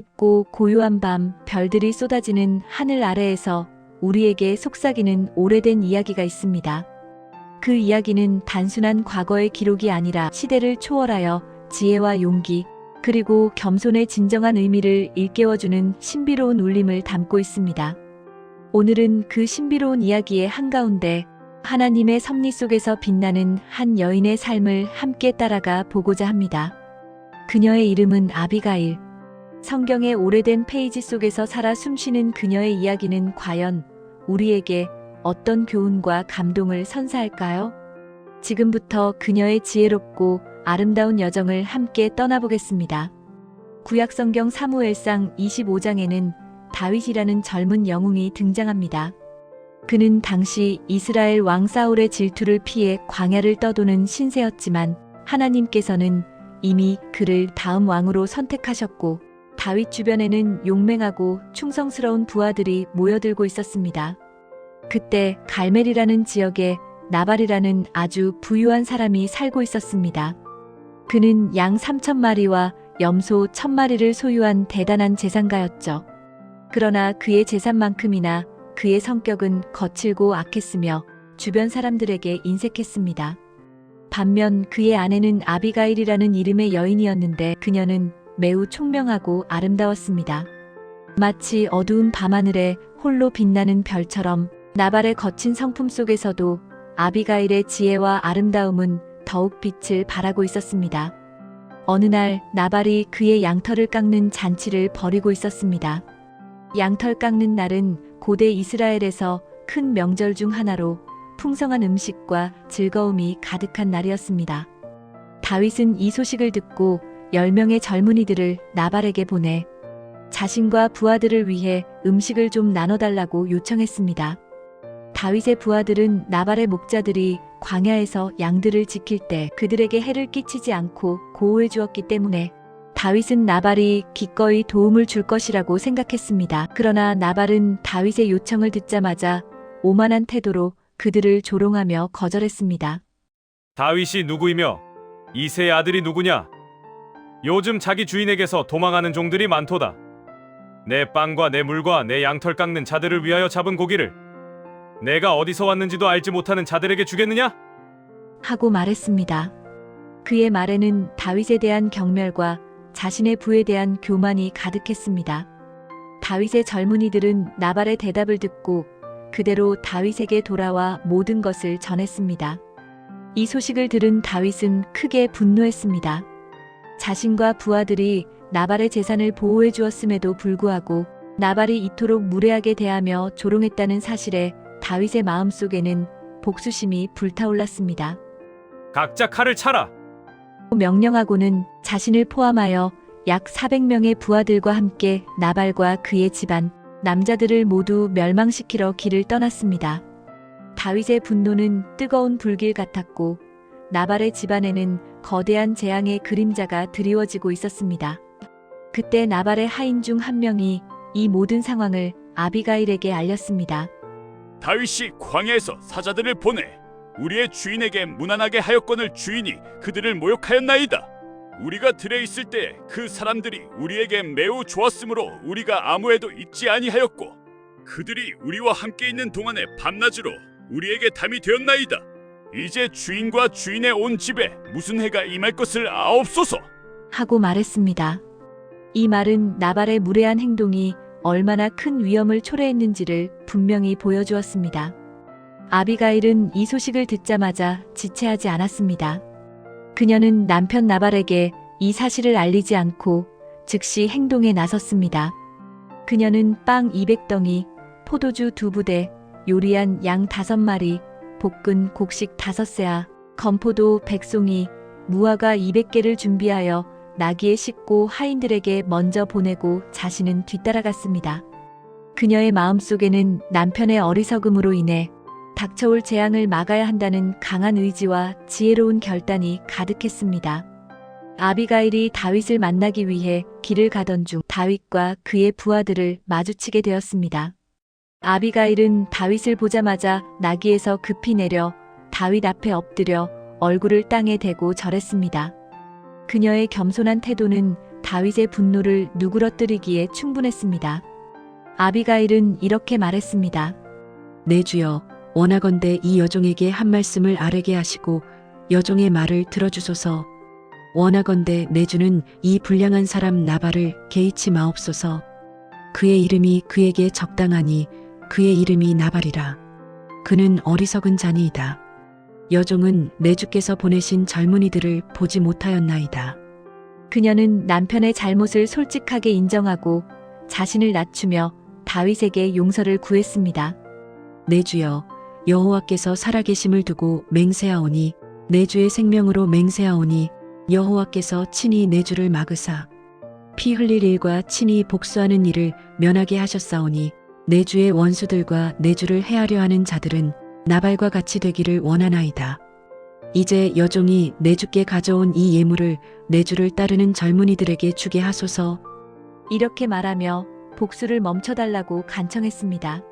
깊고 고요한 밤, 별들이 쏟아지는 하늘 아래에서 우리에게 속삭이는 오래된 이야기가 있습니다. 그 이야기는 단순한 과거의 기록이 아니라 시대를 초월하여 지혜와 용기, 그리고 겸손의 진정한 의미를 일깨워주는 신비로운 울림을 담고 있습니다. 오늘은 그 신비로운 이야기의 한가운데 하나님의 섭리 속에서 빛나는 한 여인의 삶을 함께 따라가 보고자 합니다. 그녀의 이름은 아비가일. 성경의 오래된 페이지 속에서 살아 숨쉬는 그녀의 이야기는 과연 우리에게 어떤 교훈과 감동을 선사할까요? 지금부터 그녀의 지혜롭고 아름다운 여정을 함께 떠나보겠습니다. 구약성경 사무엘상 25장에는 다윗이라는 젊은 영웅이 등장합니다. 그는 당시 이스라엘 왕 사울의 질투를 피해 광야를 떠도는 신세였지만 하나님께서는 이미 그를 다음 왕으로 선택하셨고 다윗 주변에는 용맹하고 충성스러운 부하들이 모여들고 있었습니다. 그때 갈멜이라는 지역에 나발이라는 아주 부유한 사람이 살고 있었습니다. 그는 양 3,000마리와 염소 1,000마리를 소유한 대단한 재산가였죠. 그러나 그의 재산만큼이나 그의 성격은 거칠고 악했으며 주변 사람들에게 인색했습니다. 반면 그의 아내는 아비가일이라는 이름의 여인이었는데 그녀는 매우 총명하고 아름다웠습니다. 마치 어두운 밤하늘에 홀로 빛나는 별처럼 나발의 거친 성품 속에서도 아비가일의 지혜와 아름다움은 더욱 빛을 발하고 있었습니다. 어느 날 나발이 그의 양털을 깎는 잔치를 벌이고 있었습니다. 양털 깎는 날은 고대 이스라엘에서 큰 명절 중 하나로 풍성한 음식과 즐거움이 가득한 날이었습니다. 다윗은 이 소식을 듣고 10명의 젊은이들을 나발에게 보내 자신과 부하들을 위해 음식을 좀 나눠달라고 요청했습니다. 다윗의 부하들은 나발의 목자들이 광야에서 양들을 지킬 때 그들에게 해를 끼치지 않고 보호해 주었기 때문에 다윗은 나발이 기꺼이 도움을 줄 것이라고 생각했습니다. 그러나 나발은 다윗의 요청을 듣자마자 오만한 태도로 그들을 조롱하며 거절했습니다. 다윗이 누구이며 이새의 아들이 누구냐? 요즘 자기 주인에게서 도망하는 종들이 많도다. 내 빵과 내 물과 내 양털 깎는 자들을 위하여 잡은 고기를 내가 어디서 왔는지도 알지 못하는 자들에게 주겠느냐? 하고 말했습니다. 그의 말에는 다윗에 대한 경멸과 자신의 부에 대한 교만이 가득했습니다. 다윗의 젊은이들은 나발의 대답을 듣고 그대로 다윗에게 돌아와 모든 것을 전했습니다. 이 소식을 들은 다윗은 크게 분노했습니다. 자신과 부하들이 나발의 재산을 보호해 주었음에도 불구하고 나발이 이토록 무례하게 대하며 조롱했다는 사실에 다윗의 마음속에는 복수심이 불타올랐습니다. 각자 칼을 차라. 명령하고는 자신을 포함하여 약 400명의 부하들과 함께 나발과 그의 집안, 남자들을 모두 멸망시키러 길을 떠났습니다. 다윗의 분노는 뜨거운 불길 같았고 나발의 집안에는 거대한 재앙의 그림자가 드리워지고 있었습니다. 그때 나발의 하인 중 한 명이 이 모든 상황을 아비가일에게 알렸습니다. 다윗이 광야에서 사자들을 보내 우리의 주인에게 무난하게 하였거늘 주인이 그들을 모욕하였나이다. 우리가 들에 있을 때 그 사람들이 우리에게 매우 좋았으므로 우리가 아무에도 있지 아니하였고 그들이 우리와 함께 있는 동안에 밤낮으로 우리에게 담이 되었나이다. 이제 주인과 주인의 온 집에 무슨 해가 임할 것을 아옵소서 하고 말했습니다. 이 말은 나발의 무례한 행동이 얼마나 큰 위험을 초래했는지를 분명히 보여주었습니다. 아비가일은 이 소식을 듣자마자 지체하지 않았습니다. 그녀는 남편 나발에게 이 사실을 알리지 않고 즉시 행동에 나섰습니다. 그녀는 빵 200덩이, 포도주 2부대, 요리한 양 5마리, 볶은 곡식 5세아, 건포도 100송이, 무화과 200개를 준비하여 나귀에 싣고 하인들에게 먼저 보내고 자신은 뒤따라갔습니다. 그녀의 마음속에는 남편의 어리석음으로 인해 닥쳐올 재앙을 막아야 한다는 강한 의지와 지혜로운 결단이 가득했습니다. 아비가일이 다윗을 만나기 위해 길을 가던 중 다윗과 그의 부하들을 마주치게 되었습니다. 아비가일은 다윗을 보자마자 나귀에서 급히 내려 다윗 앞에 엎드려 얼굴을 땅에 대고 절했습니다. 그녀의 겸손한 태도는 다윗의 분노를 누그러뜨리기에 충분했습니다. 아비가일은 이렇게 말했습니다. 내 주여, 원하건대 이 여종에게 한 말씀을 아뢰게 하시고 여종의 말을 들어주소서. 원하건대 내 주는 이 불량한 사람 나발을 개의치 마옵소서. 그의 이름이 그에게 적당하니 그의 이름이 나발이라. 그는 어리석은 자니이다. 여종은 내 주께서 보내신 젊은이들을 보지 못하였나이다. 그녀는 남편의 잘못을 솔직하게 인정하고 자신을 낮추며 다윗에게 용서를 구했습니다. 내 주여, 여호와께서 살아계심을 두고 맹세하오니 내 주의 생명으로 맹세하오니 여호와께서 친히 내 주를 막으사 피 흘릴 일과 친히 복수하는 일을 면하게 하셨사오니 내 주의 원수들과 내 주를 해하려 하는 자들은 나발과 같이 되기를 원하나이다. 이제 여종이 내 주께 가져온 이 예물을 내 주를 따르는 젊은이들에게 주게 하소서. 이렇게 말하며 복수를 멈춰달라고 간청했습니다.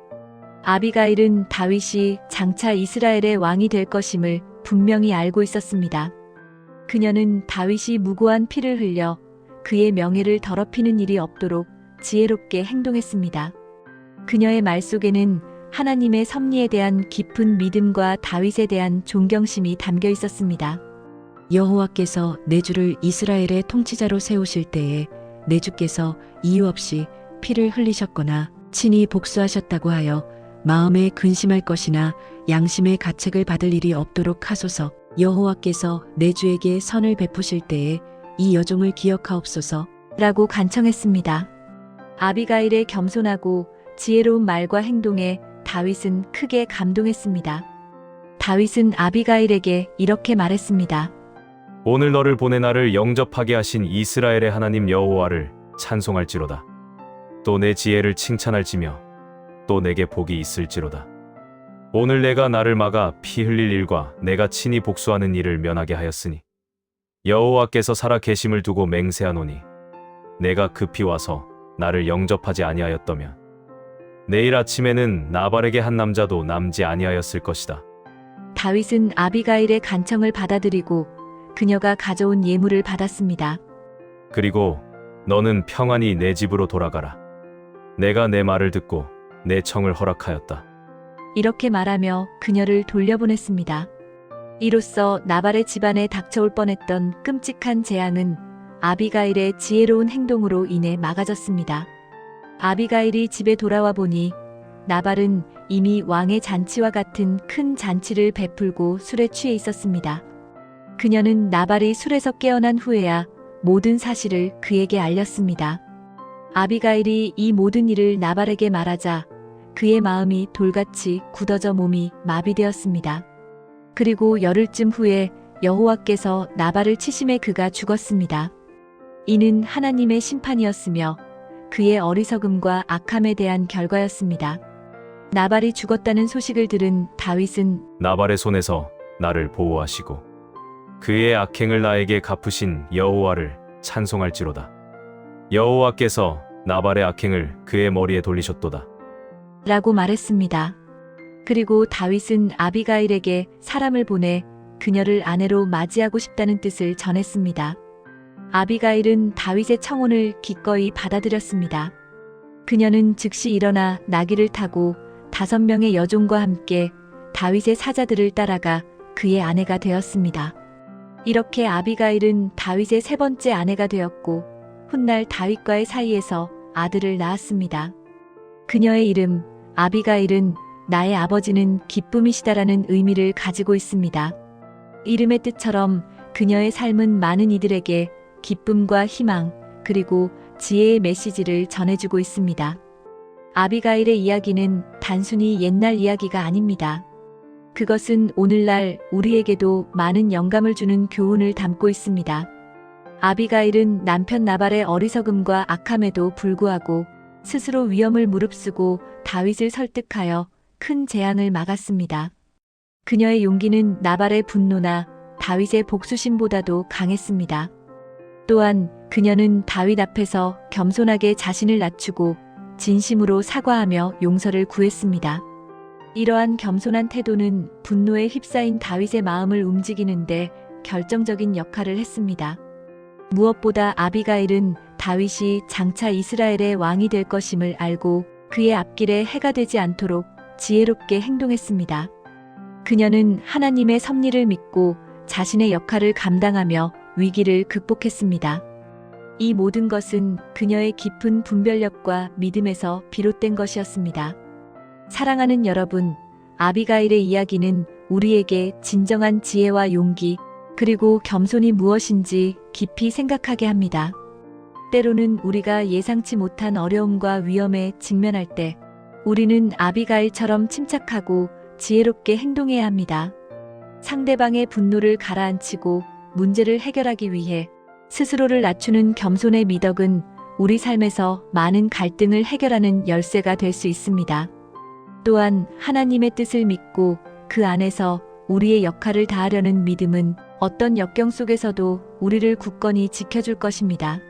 아비가일은 다윗이 장차 이스라엘의 왕이 될 것임을 분명히 알고 있었습니다. 그녀는 다윗이 무고한 피를 흘려 그의 명예를 더럽히는 일이 없도록 지혜롭게 행동했습니다. 그녀의 말 속에는 하나님의 섭리에 대한 깊은 믿음과 다윗에 대한 존경심이 담겨 있었습니다. 여호와께서 내 주를 이스라엘의 통치자로 세우실 때에 내 주께서 이유 없이 피를 흘리셨거나 친히 복수하셨다고 하여 마음에 근심할 것이나 양심의 가책을 받을 일이 없도록 하소서. 여호와께서 내 주에게 선을 베푸실 때에 이 여종을 기억하옵소서. 라고 간청했습니다. 아비가일의 겸손하고 지혜로운 말과 행동에 다윗은 크게 감동했습니다. 다윗은 아비가일에게 이렇게 말했습니다. 오늘 너를 보내 나를 영접하게 하신 이스라엘의 하나님 여호와를 찬송할지로다. 또 내 지혜를 칭찬할지며 또 내게 복이 있을지로다. 오늘 내가 나를 막아 피 흘릴 일과 내가 친히 복수하는 일을 면하게 하였으니 여호와께서 살아 계심을 두고 맹세하노니 내가 급히 와서 나를 영접하지 아니하였더면 내일 아침에는 나발에게 한 남자도 남지 아니하였을 것이다. 다윗은 아비가일의 간청을 받아들이고 그녀가 가져온 예물을 받았습니다. 그리고 너는 평안히 내 집으로 돌아가라. 내가 내 말을 듣고 내 청을 허락하였다. 이렇게 말하며 그녀를 돌려보냈습니다. 이로써 나발의 집안에 닥쳐올 뻔했던 끔찍한 재앙은 아비가일의 지혜로운 행동으로 인해 막아졌습니다. 아비가일이 집에 돌아와 보니 나발은 이미 왕의 잔치와 같은 큰 잔치를 베풀고 술에 취해 있었습니다. 그녀는 나발이 술에서 깨어난 후에야 모든 사실을 그에게 알렸습니다. 아비가일이 이 모든 일을 나발에게 말하자 그의 마음이 돌같이 굳어져 몸이 마비되었습니다. 그리고 열흘쯤 후에 여호와께서 나발을 치심해 그가 죽었습니다. 이는 하나님의 심판이었으며 그의 어리석음과 악함에 대한 결과였습니다. 나발이 죽었다는 소식을 들은 다윗은 나발의 손에서 나를 보호하시고 그의 악행을 나에게 갚으신 여호와를 찬송할지로다. 여호와께서 나발의 악행을 그의 머리에 돌리셨도다. 라고 말했습니다. 그리고 다윗은 아비가일에게 사람을 보내 그녀를 아내로 맞이하고 싶다는 뜻을 전했습니다. 아비가일은 다윗의 청혼을 기꺼이 받아들였습니다. 그녀는 즉시 일어나 나귀를 타고 5명의 여종과 함께 다윗의 사자들을 따라가 그의 아내가 되었습니다. 이렇게 아비가일은 다윗의 3번째 아내가 되었고 훗날 다윗과의 사이에서 아들을 낳았습니다. 그녀의 이름 아비가일은 나의 아버지는 기쁨이시다라는 의미를 가지고 있습니다. 이름의 뜻처럼 그녀의 삶은 많은 이들에게 기쁨과 희망 그리고 지혜의 메시지를 전해주고 있습니다. 아비가일의 이야기는 단순히 옛날 이야기가 아닙니다. 그것은 오늘날 우리에게도 많은 영감을 주는 교훈을 담고 있습니다. 아비가일은 남편 나발의 어리석음과 악함에도 불구하고 스스로 위험을 무릅쓰고 다윗을 설득하여 큰 재앙을 막았습니다. 그녀의 용기는 나발의 분노나 다윗의 복수심보다도 강했습니다. 또한 그녀는 다윗 앞에서 겸손하게 자신을 낮추고 진심으로 사과하며 용서를 구했습니다. 이러한 겸손한 태도는 분노에 휩싸인 다윗의 마음을 움직이는데 결정적인 역할을 했습니다. 무엇보다 아비가일은 다윗이 장차 이스라엘의 왕이 될 것임을 알고 그의 앞길에 해가 되지 않도록 지혜롭게 행동했습니다. 그녀는 하나님의 섭리를 믿고 자신의 역할을 감당하며 위기를 극복했습니다. 이 모든 것은 그녀의 깊은 분별력과 믿음에서 비롯된 것이었습니다. 사랑하는 여러분, 아비가일의 이야기는 우리에게 진정한 지혜와 용기, 그리고 겸손이 무엇인지 깊이 생각하게 합니다. 때로는 우리가 예상치 못한 어려움과 위험에 직면할 때 우리는 아비가일처럼 침착하고 지혜롭게 행동해야 합니다. 상대방의 분노를 가라앉히고 문제를 해결하기 위해 스스로를 낮추는 겸손의 미덕은 우리 삶에서 많은 갈등을 해결하는 열쇠가 될 수 있습니다. 또한 하나님의 뜻을 믿고 그 안에서 우리의 역할을 다하려는 믿음은 어떤 역경 속에서도 우리를 굳건히 지켜줄 것입니다.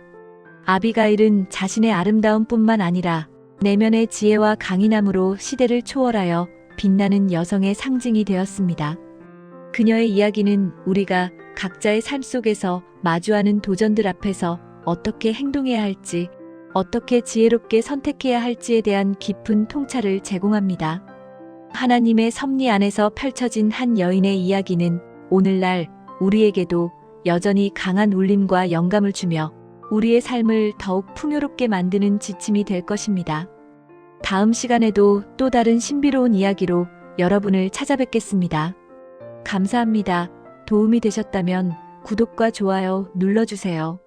아비가일은 자신의 아름다움뿐만 아니라 내면의 지혜와 강인함으로 시대를 초월하여 빛나는 여성의 상징이 되었습니다. 그녀의 이야기는 우리가 각자의 삶 속에서 마주하는 도전들 앞에서 어떻게 행동해야 할지, 어떻게 지혜롭게 선택해야 할지에 대한 깊은 통찰을 제공합니다. 하나님의 섭리 안에서 펼쳐진 한 여인의 이야기는 오늘날 우리에게도 여전히 강한 울림과 영감을 주며 우리의 삶을 더욱 풍요롭게 만드는 지침이 될 것입니다. 다음 시간에도 또 다른 신비로운 이야기로 여러분을 찾아뵙겠습니다. 감사합니다. 도움이 되셨다면 구독과 좋아요 눌러주세요.